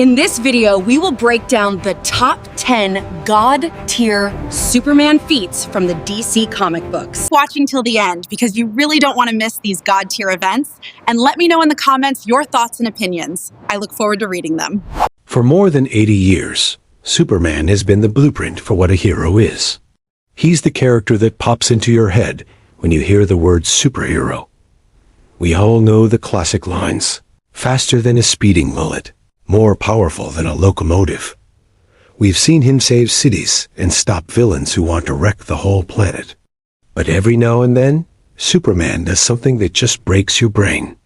In this video, we will break down the top 10 God Tier Superman feats from the DC comic books. Watching till the end because you really don't want to miss these God Tier events, and let me know in the comments your thoughts and opinions. I look forward to reading them. For more than 80 years, Superman has been the blueprint for what a hero is. He's the character that pops into your head when you hear the word superhero. We all know the classic lines: faster than a speeding bullet, more powerful than a locomotive. We've seen him save cities and stop villains who want to wreck the whole planet. But every now and then, Superman does something that just breaks your brain.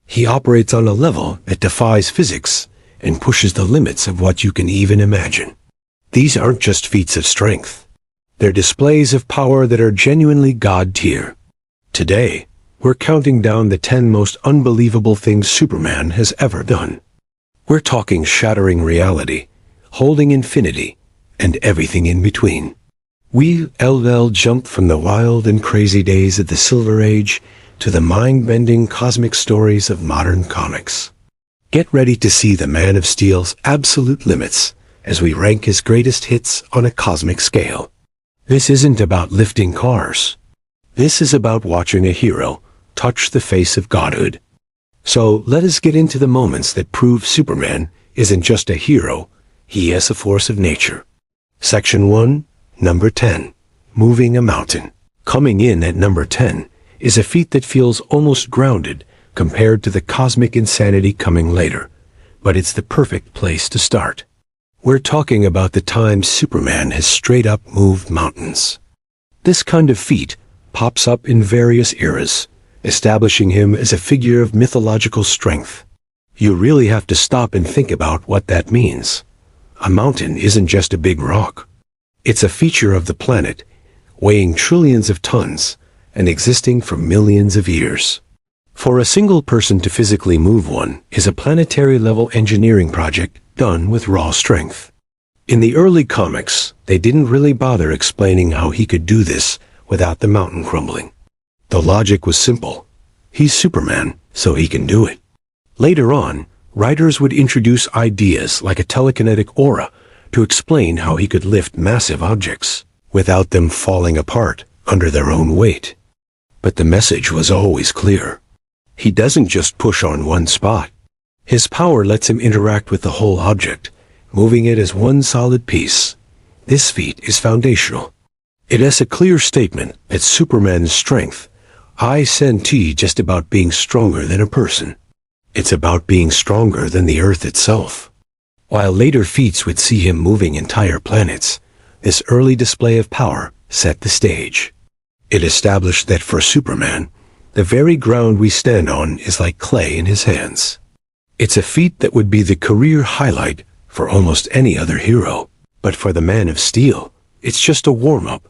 He operates on a level that defies physics and pushes the limits of what you can even imagine. These aren't just feats of strength. They're displays of power that are genuinely God tier. Today, we're counting down the 10 most unbelievable things Superman has ever done. We're talking shattering holding infinity, and everything in between. We'll jump from the wild and crazy days of the Silver Age to the mind-bending cosmic stories of modern comics. Get ready to see the Man of Steel's absolute limits as we rank his greatest hits on a cosmic scale. This isn't about lifting cars. This is about watching a hero touch the face of godhood. So let us get into the moments that prove Superman isn't just a hero, he is a force of nature. Section 1, number 10, moving a mountain. Coming in at number 10 is a feat that feels almost grounded compared to the cosmic insanity coming later, but it's the perfect place to start. We're talking about the time Superman has straight up moved mountains. This kind of feat pops up in various eras, establishing him as a figure of mythological strength. You really have to stop and think about what that means. A mountain isn't just a big rock. It's a feature of the planet, weighing trillions of tons and existing for millions of years. For a single person to physically move one is a planetary-level engineering project done with raw strength. In the early comics, they didn't really bother explaining how he could do this without the mountain crumbling. The logic was simple. He's Superman, so he can do it. Later on, writers would introduce ideas like a telekinetic aura to explain how he could lift massive objects without them falling apart under their own weight. But the message was always clear. He doesn't just push on one spot. His power lets him interact with the whole object, moving it as one solid piece. This feat is foundational. It is a clear statement that Superman's strength isn't just about being stronger than a person. It's about being stronger than the Earth itself. While later feats would see him moving entire planets, this early display of power set the stage. It established that for Superman, the very ground we stand on is like clay in his hands. It's a feat that would be the career highlight for almost any other hero. But for the Man of Steel, it's just a warm-up,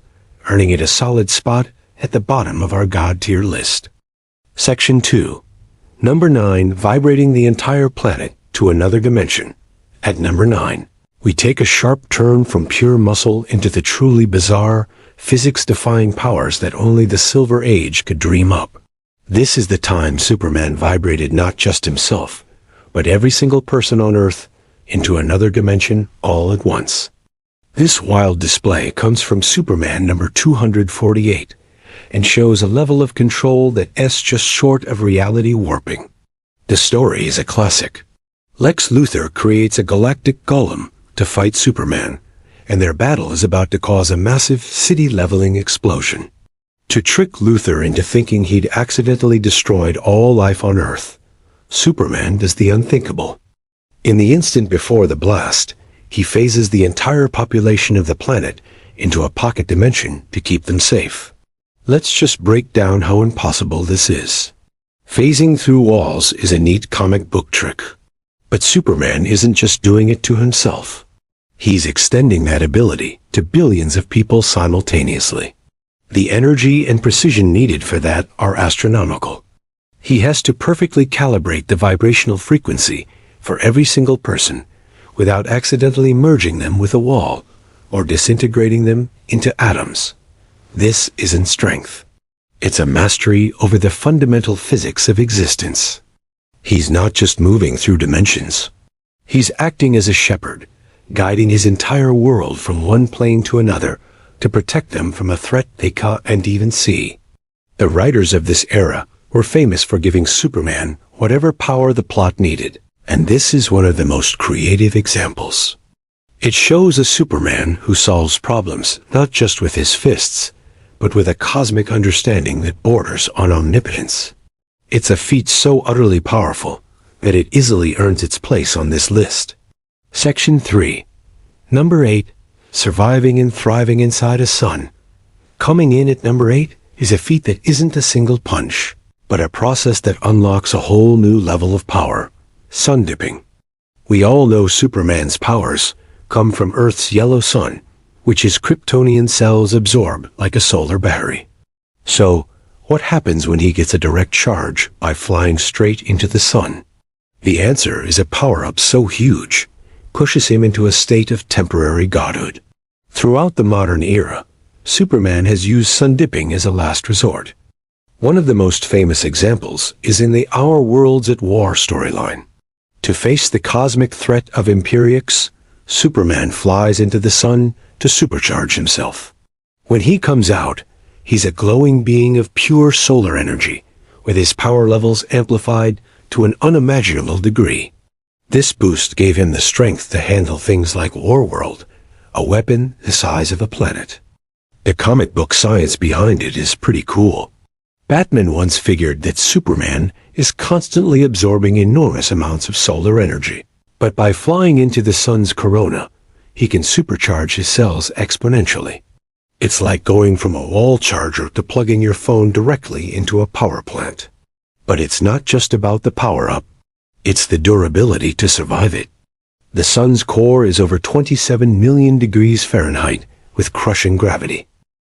earning it a solid spot at the bottom of our God tier list. Section 2. Number 9, vibrating the entire planet to another dimension. At number 9, we take a sharp turn from pure muscle into the truly bizarre, physics-defying powers that only the Silver Age could dream up. This is the time Superman vibrated not just himself, but every single person on Earth into another dimension all at once. This wild display comes from Superman number 248 and shows a level of control that is just short of reality warping. The story is a classic. Lex Luthor creates a Galactic Golem to fight Superman, and their battle is about to cause a massive city-leveling explosion. To trick Luthor into thinking he'd accidentally destroyed all life on Earth, Superman does the unthinkable. In the instant before the blast, he phases the entire population of the planet into a pocket dimension to keep them safe. Let's just break down how impossible this is. Phasing through walls is a neat comic book trick. But Superman isn't just doing it to himself. He's extending that ability to billions of people simultaneously. The energy and precision needed for that are astronomical. He has to perfectly calibrate the vibrational frequency for every single person without accidentally merging them with a wall or disintegrating them into atoms. This isn't strength. It's a mastery over the fundamental physics of existence. He's not just moving through dimensions. He's acting as a shepherd, guiding his entire world from one plane to another to protect them from a threat they can't even see. The writers of this era were famous for giving Superman whatever power the plot needed, and this is one of the most creative examples. It shows a Superman who solves problems not just with his fists, but with a cosmic understanding that borders on omnipotence. It's a feat so utterly powerful that it easily earns its place on this list. Section 3. Number 8. Surviving and thriving inside a sun. Coming in at number 8 is a feat that isn't a single punch, but a process that unlocks a whole new level of power. Sun dipping. We all know Superman's powers come from Earth's yellow sun, which his Kryptonian cells absorb like a solar battery. So, what happens when he gets a direct charge by flying straight into the sun? The answer is a power-up so huge, pushes him into a state of temporary godhood. Throughout the modern era, Superman has used sun dipping as a last resort. One of the most famous examples is in the Our Worlds at War storyline. To face the cosmic threat of Imperiex, Superman flies into the sun to supercharge himself. When he comes out, he's a glowing being of pure solar energy, with his power levels amplified to an unimaginable degree. This boost gave him the strength to handle things like Warworld, a weapon the size of a planet. The comic book science behind it is pretty cool. Batman once figured that Superman is constantly absorbing enormous amounts of solar energy, but by flying into the sun's corona, he can supercharge his cells exponentially. It's like going from a wall charger to plugging your phone directly into a power plant. But it's not just about the power-up. It's the durability to survive it. The sun's core is over 27 million degrees Fahrenheit with crushing gravity.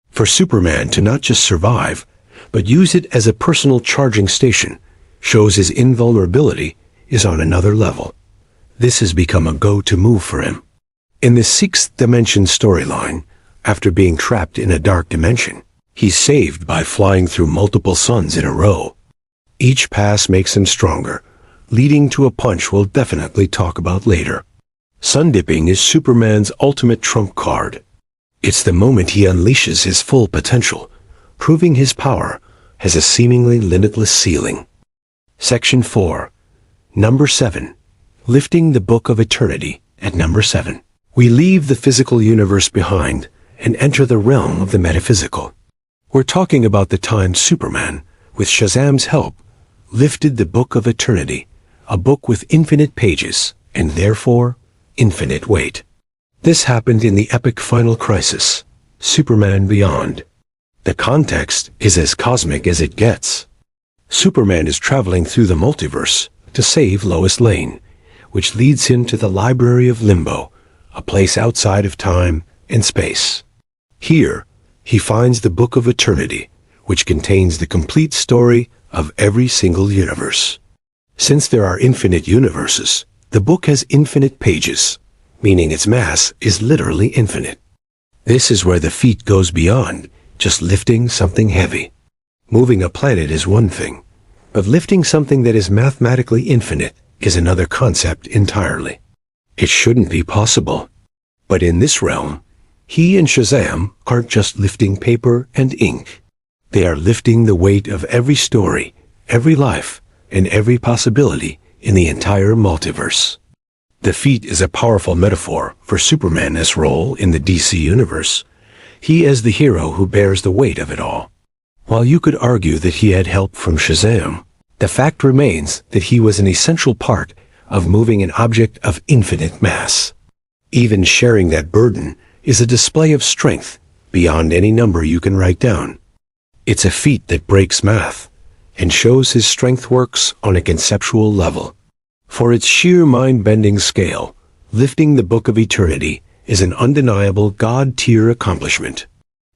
For Superman to not just survive, but use it as a personal charging station shows his invulnerability is on another level. This has become a go-to move for him. In the sixth dimension storyline, after being trapped in a dark dimension, he's saved by flying through multiple suns in a row. Each pass makes him stronger, leading to a punch we'll definitely talk about later. Sun dipping is Superman's ultimate trump card. It's the moment he unleashes his full potential, proving his power has a seemingly limitless ceiling. Section 4. Number 7. Lifting the Book of Eternity at number 7. We leave the physical universe behind and enter the realm of the metaphysical. We're talking about the time Superman, with Shazam's help, lifted the Book of Eternity, a book with infinite pages, and therefore, infinite weight. This happened in the epic final crisis, Superman Beyond. The context is as cosmic as it gets. Superman is traveling through the multiverse to save Lois Lane, which leads him to the Library of Limbo, a place outside of time and space. Here, he finds the Book of Eternity, which contains the complete story of every single universe. Since there are infinite universes, the book has infinite pages, meaning its mass is literally infinite. This is where the feat goes beyond just lifting something heavy. Moving a planet is one thing, but lifting something that is mathematically infinite is another concept entirely. It shouldn't be possible. But in this realm, he and Shazam aren't just lifting paper and ink. They are lifting the weight of every story, every life, and every possibility in the entire multiverse. The feat is a powerful metaphor for Superman's role in the DC universe. He is the hero who bears the weight of it all. While you could argue that he had help from Shazam, the fact remains that he was an essential part of moving an object of infinite mass. Even sharing that burden is a display of strength beyond any number you can write down. It's a feat that breaks math and shows his strength works on a conceptual level. For its sheer mind-bending scale, lifting the Book of Eternity is an undeniable God-tier accomplishment.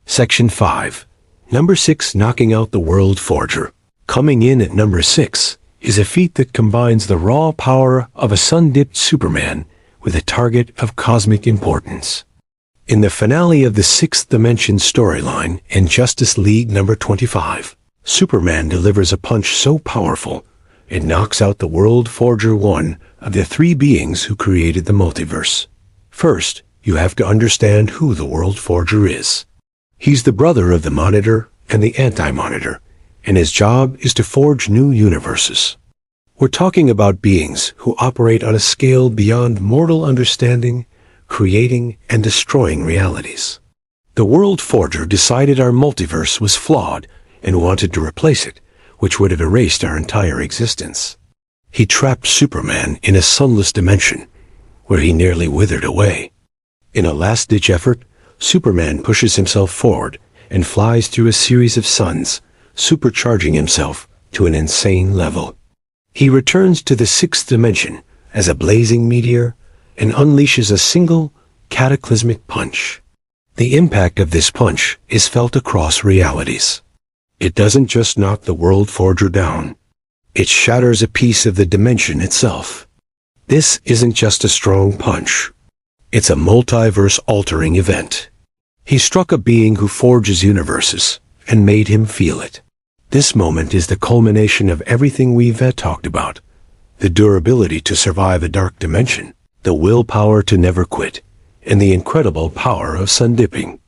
Section 5. Number 6. Knocking out the World Forger. Coming in at number 6 is a feat that combines the raw power of a sun-dipped Superman with a target of cosmic importance. In the finale of the Sixth Dimension storyline in Justice League number 25, Superman delivers a punch so powerful, It knocks out the World Forger, one of the three beings who created the multiverse. First, you have to understand who the World Forger is. He's the brother of the Monitor and the Anti-Monitor, and his job is to forge new universes. We're talking about beings who operate on a scale beyond mortal understanding, creating and destroying realities. The World Forger decided our multiverse was flawed and wanted to replace it, which would have erased our entire existence. He trapped Superman in a sunless dimension, where he nearly withered away. In a last-ditch effort, Superman pushes himself forward and flies through a series of suns, supercharging himself to an insane level. He returns to the sixth dimension as a blazing meteor and unleashes a single, cataclysmic punch. The impact of this punch is felt across realities. It doesn't just knock the World Forger down. It shatters a piece of the dimension itself. This isn't just a strong punch. It's a multiverse-altering event. He struck a being who forges universes and made him feel it. This moment is the culmination of everything we've talked about. The durability to survive a dark dimension, the willpower to never quit, and the incredible power of sun dipping.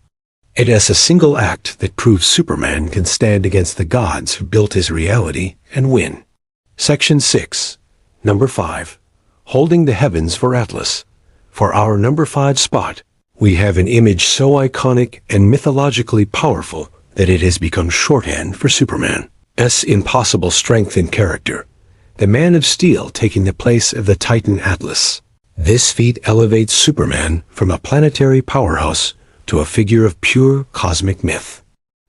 It is a single act that proves Superman can stand against the gods who built his reality and win. Section 6. Number 5. Holding the heavens for Atlas. For our number 5 spot, we have an image so iconic and mythologically powerful that it has become shorthand for Superman's impossible strength and character. The Man of Steel taking the place of the Titan Atlas. This feat elevates Superman from a planetary powerhouse to a figure of pure cosmic myth.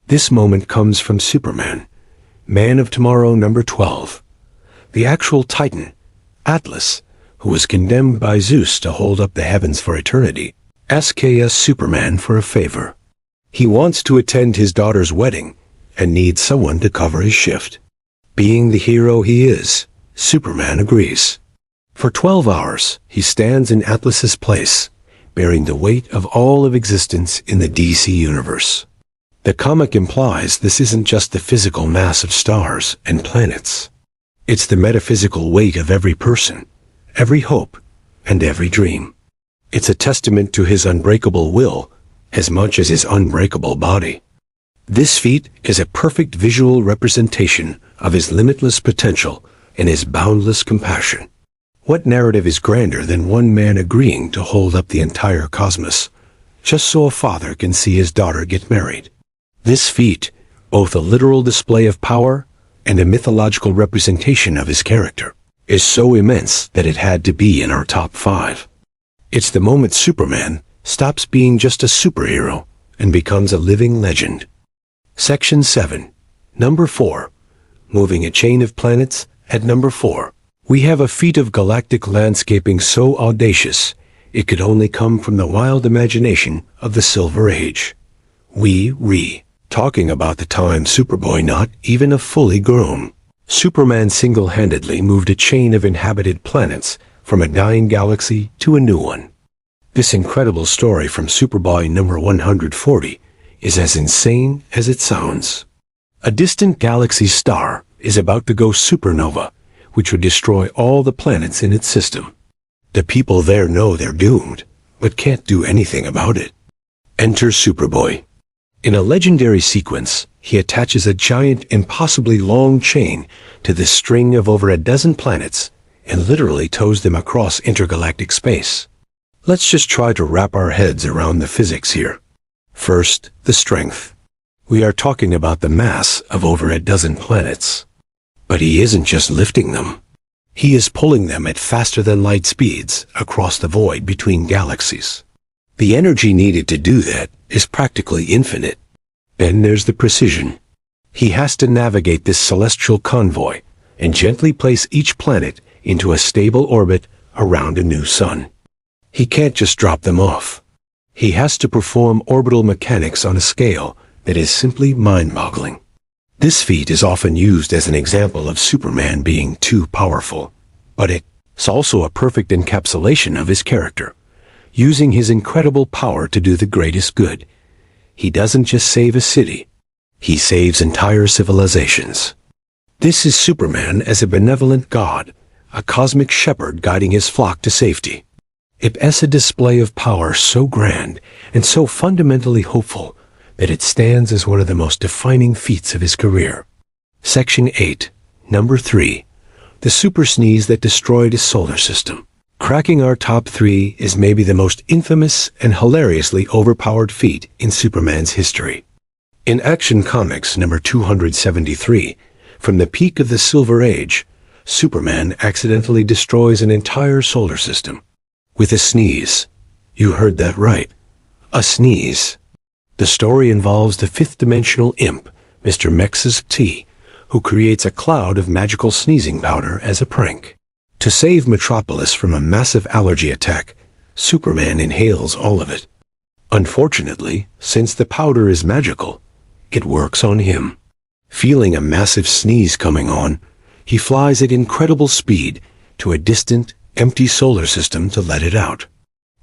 This moment comes from Superman, Man of Tomorrow number 12. The actual Titan, Atlas, who was condemned by Zeus to hold up the heavens for eternity, asks Superman for a favor. He wants to attend his daughter's wedding and needs someone to cover his shift. Being the hero he is, Superman agrees. For 12 hours, he stands in Atlas's place, bearing the weight of all of existence in the DC universe. The comic implies this isn't just the physical mass of stars and planets. It's the metaphysical weight of every person, every hope, and every dream. It's a testament to his unbreakable will as much as his unbreakable body. This feat is a perfect visual representation of his limitless potential and his boundless compassion. What narrative is grander than one man agreeing to hold up the entire cosmos, just so a father can see his daughter get married? This feat, both a literal display of power and a mythological representation of his character, is so immense that it had to be in our top 5. It's the moment Superman stops being just a superhero and becomes a living legend. Section 7. Number 4. Moving a chain of planets at number 4. We have a feat of galactic landscaping so audacious, it could only come from the wild imagination of the Silver Age. Talking about the time Superboy, not even a fully grown Superman, single-handedly moved a chain of inhabited planets from a dying galaxy to a new one. This incredible story from Superboy number 140 is as insane as it sounds. A distant galaxy star is about to go supernova, which would destroy all the planets in its system. The people there know they're doomed, but can't do anything about it. Enter Superboy. In a legendary sequence, he attaches a giant, impossibly long chain to the string of over a dozen planets and literally tows them across intergalactic space. Let's just try to wrap our heads around the physics here. First, the strength. We are talking about the mass of over a dozen planets. But he isn't just lifting them. He is pulling them at faster-than-light speeds across the void between galaxies. The energy needed to do that is practically infinite. Then there's the precision. He has to navigate this celestial convoy and gently place each planet into a stable orbit around a new sun. He can't just drop them off. He has to perform orbital mechanics on a scale that is simply mind-boggling. This feat is often used as an example of Superman being too powerful, but it's also a perfect encapsulation of his character, using his incredible power to do the greatest good. He doesn't just save a city, he saves entire civilizations. This is Superman as a benevolent god, a cosmic shepherd guiding his flock to safety. It's a display of power so grand and so fundamentally hopeful that it stands as one of the most defining feats of his career. Section 8, Number 3. The super sneeze that destroyed his solar system. Cracking our top 3 is maybe the most infamous and hilariously overpowered feat in Superman's history. In Action Comics number 273, from the peak of the Silver Age, Superman accidentally destroys an entire solar system. With a sneeze. You heard that right. A sneeze. The story involves the fifth-dimensional imp, Mr. T, who creates a cloud of magical sneezing powder as a prank. To save Metropolis from a massive allergy attack, Superman inhales all of it. Unfortunately, since the powder is magical, it works on him. Feeling a massive sneeze coming on, he flies at incredible speed to a distant, empty solar system to let it out.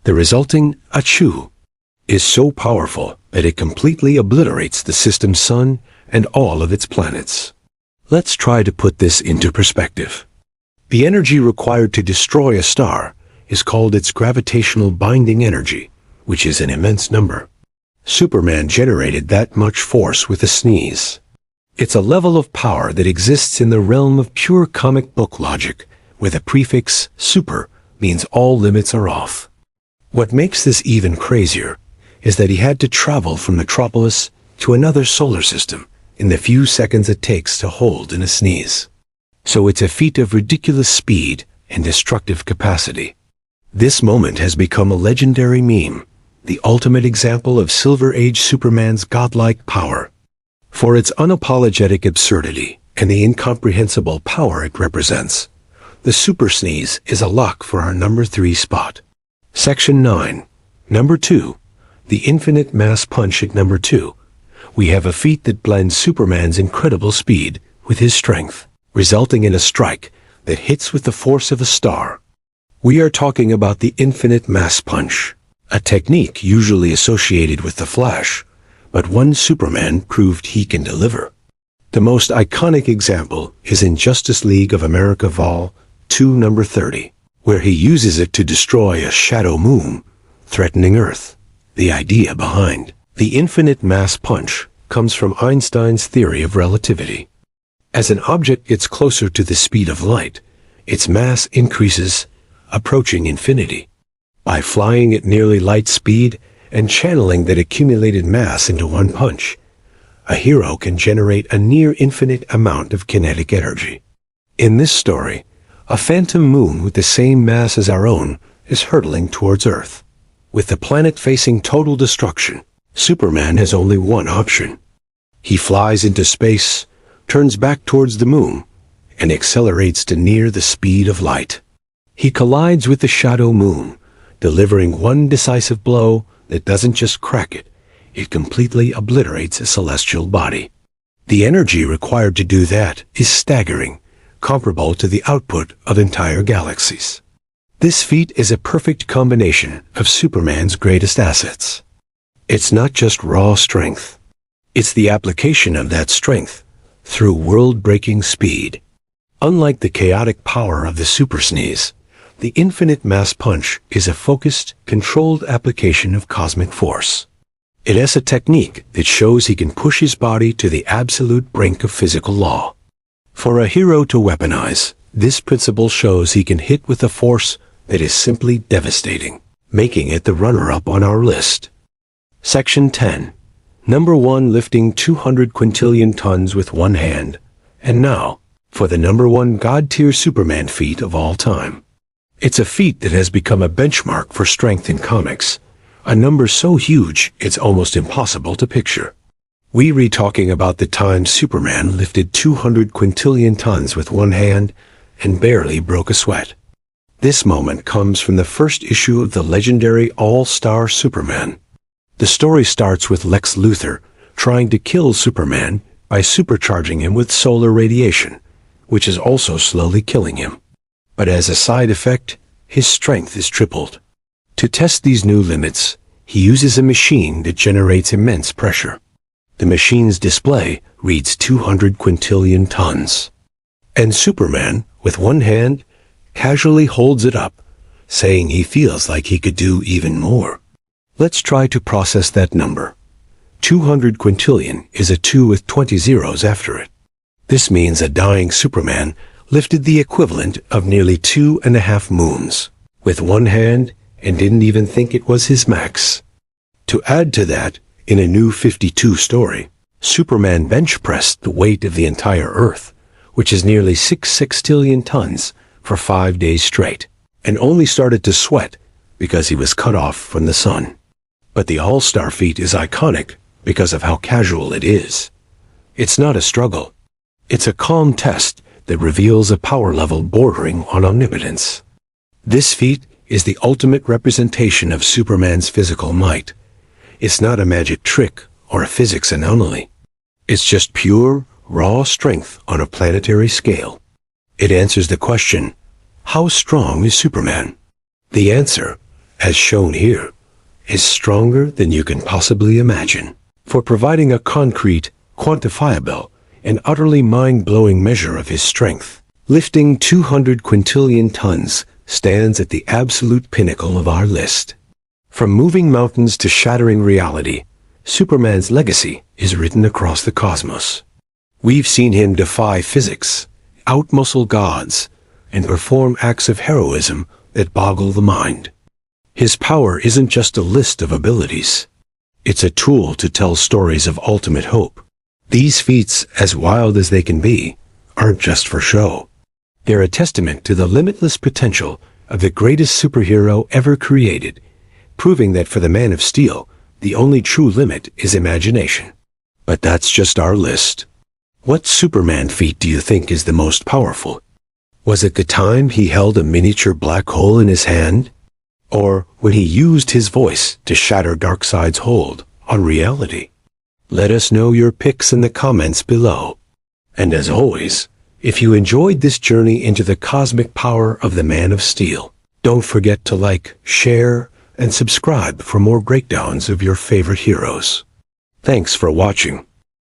The resulting achoo is so powerful that it completely obliterates the system's sun and all of its planets. Let's try to put this into perspective. The energy required to destroy a star is called its gravitational binding energy, which is an immense number. Superman generated that much force with a sneeze. It's a level of power that exists in the realm of pure comic book logic, where the prefix super means all limits are off. What makes this even crazier is that he had to travel from Metropolis to another solar system in the few seconds it takes to hold in a sneeze. So it's a feat of ridiculous speed and destructive capacity. This moment has become a legendary meme, the ultimate example of Silver Age Superman's godlike power. For its unapologetic absurdity and the incomprehensible power it represents, the super sneeze is a lock for our number 3 spot. Section 9, Number 2. The infinite mass punch at number 2. We have a feat that blends Superman's incredible speed with his strength, resulting in a strike that hits with the force of a star. We are talking about the infinite mass punch, a technique usually associated with the Flash, but one Superman proved he can deliver. The most iconic example is in Justice League of America Vol. 2 number 30, where he uses it to destroy a shadow moon, threatening Earth. The idea behind the infinite mass punch comes from Einstein's theory of relativity. As an object gets closer to the speed of light, its mass increases, approaching infinity. By flying at nearly light speed and channeling that accumulated mass into one punch, a hero can generate a near infinite amount of kinetic energy. In this story, a phantom moon with the same mass as our own is hurtling towards Earth. With the planet facing total destruction, Superman has only one option. He flies into space, turns back towards the moon, and accelerates to near the speed of light. He collides with the shadow moon, delivering one decisive blow that doesn't just crack it, it completely obliterates a celestial body. The energy required to do that is staggering, comparable to the output of entire galaxies. This feat is a perfect combination of Superman's greatest assets. It's not just raw strength. It's the application of that strength through world-breaking speed. Unlike the chaotic power of the super sneeze, the infinite mass punch is a focused, controlled application of cosmic force. It is a technique that shows he can push his body to the absolute brink of physical law. For a hero to weaponize, this principle shows he can hit with a force that is simply devastating, making it the runner-up on our list. Section 10. Number 1, lifting 200 quintillion tons with one hand. And now, for the number 1 God Tier Superman feat of all time. It's a feat that has become a benchmark for strength in comics, a number so huge it's almost impossible to picture. We're talking about the time Superman lifted 200 quintillion tons with one hand and barely broke a sweat. This moment comes from the first issue of the legendary All-Star Superman. The story starts with Lex Luthor trying to kill Superman by supercharging him with solar radiation, which is also slowly killing him. But as a side effect, his strength is tripled. To test these new limits, he uses a machine that generates immense pressure. The machine's display reads 200 quintillion tons. And Superman, with one hand, casually holds it up, saying he feels like he could do even more. Let's try to process that number. 200 quintillion is a 2 with 20 zeros after it. This means a dying Superman lifted the equivalent of nearly 2.5 moons with one hand and didn't even think it was his max. To add to that, in a new 52 story, Superman bench pressed the weight of the entire Earth, which is nearly 6 sextillion tons, for 5 days straight, and only started to sweat because he was cut off from the sun. But the all-star feat is iconic because of how casual it is. It's not a struggle. It's a calm test that reveals a power level bordering on omnipotence. This feat is the ultimate representation of Superman's physical might. It's not a magic trick or a physics anomaly. It's just pure, raw strength on a planetary scale. It answers the question, how strong is Superman? The answer, as shown here, is stronger than you can possibly imagine. For providing a concrete, quantifiable, and utterly mind-blowing measure of his strength, lifting 200 quintillion tons stands at the absolute pinnacle of our list. From moving mountains to shattering reality, Superman's legacy is written across the cosmos. We've seen him defy physics, outmuscle gods, and perform acts of heroism that boggle the mind. His power isn't just a list of abilities. It's a tool to tell stories of ultimate hope. These feats, as wild as they can be, aren't just for show. They're a testament to the limitless potential of the greatest superhero ever created, proving that for the Man of Steel, the only true limit is imagination. But that's just our list. What Superman feat do you think is the most powerful? Was it the time he held a miniature black hole in his hand? Or when he used his voice to shatter Darkseid's hold on reality? Let us know your picks in the comments below. And as always, if you enjoyed this journey into the cosmic power of the Man of Steel, don't forget to like, share, and subscribe for more breakdowns of your favorite heroes. Thanks for watching.